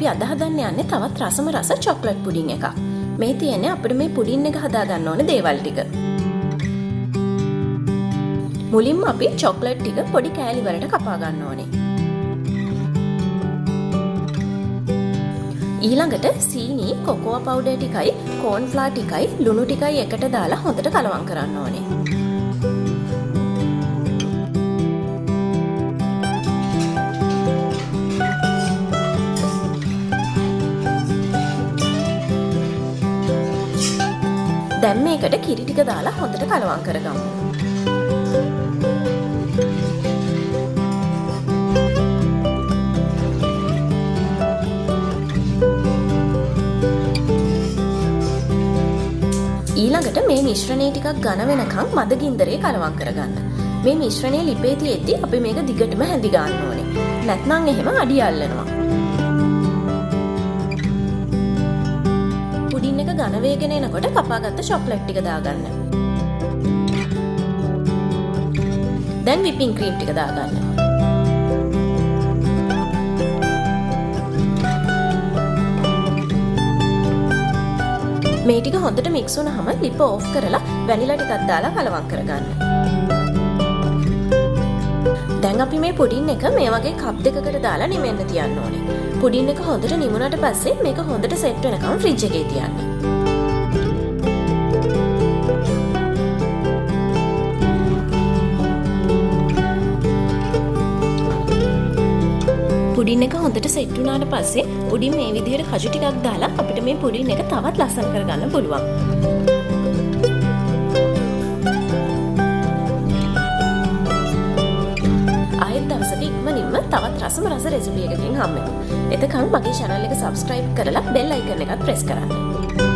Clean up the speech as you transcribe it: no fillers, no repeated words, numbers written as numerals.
අපි අද හදන්න යන්නේ තවත් රසම රස චොක්ලට් පුඩින් එකක්. මේ තියෙන්නේ අපිට මේ පුඩින් එක හදා ගන්න ඕන දේවල් ටික. මුලින්ම අපි චොක්ලට් ටික පොඩි කෑලි වලට කපා ගන්න ඕනේ. ඊළඟට සීනි, කොකෝවා පවුඩර් ටිකයි, කෝන් ෆ්ලාර් ටිකයි, ලුණු ටිකයි එකට දාලා හොඳට කලවම් කරන්න ඕනේ. දැන් මේකට කිරි ටික දාලා හොඳට කලවම් කරගමු. ඊළඟට මේ මිශ්‍රණය ටිකක් ඝන වෙනකන් මද ගින්දරේ කලවම් කරගන්න. මේ මිශ්‍රණය ලිපේ තියෙද්දි අපි මේක දිගටම හැඳි ගන්න ඕනේ. නැත්නම් එහෙම අඩිය අල්ලනවා. පුඩින් එක ඝන වේගෙන එනකොට කපාගත්ත චොක්ලට් ටික දාගන්න. දැන් විපින් ක්‍රීම් ටික දාගන්න. මේ ටික හොඳට මික්ස් වුණාම ලිප ඕෆ් කරලා වැනිලා ටිකක් දාලා කලවම් කරගන්න. දැන් අපි මේ පුඩින් එක මේ වගේ කප් දෙකකට දාලා නිමෙන්න තියන්න ඕනේ. පුඩින් එක හොඳට නිමුණට පස්සේ මේක හොඳට සෙට් වෙනකම් ෆ්‍රිජ් එකේ තියන්න. පුඩින් එක හොඳට සෙට් වුණාට පස්සේ උඩින් මේ විදිහට කජු ටිකක් දාලා අපිට මේ පුඩින් එක තවත් ලස්සන කරගන්න පුළුවන්. ආයෙත් දවසක ඉක්මනින්ම තවත් රසම රස රෙසිපි එකකින් හම්බෙමු. එතකන් මගේ channel එක subscribe කරලා bell icon එකත් press කරන්න.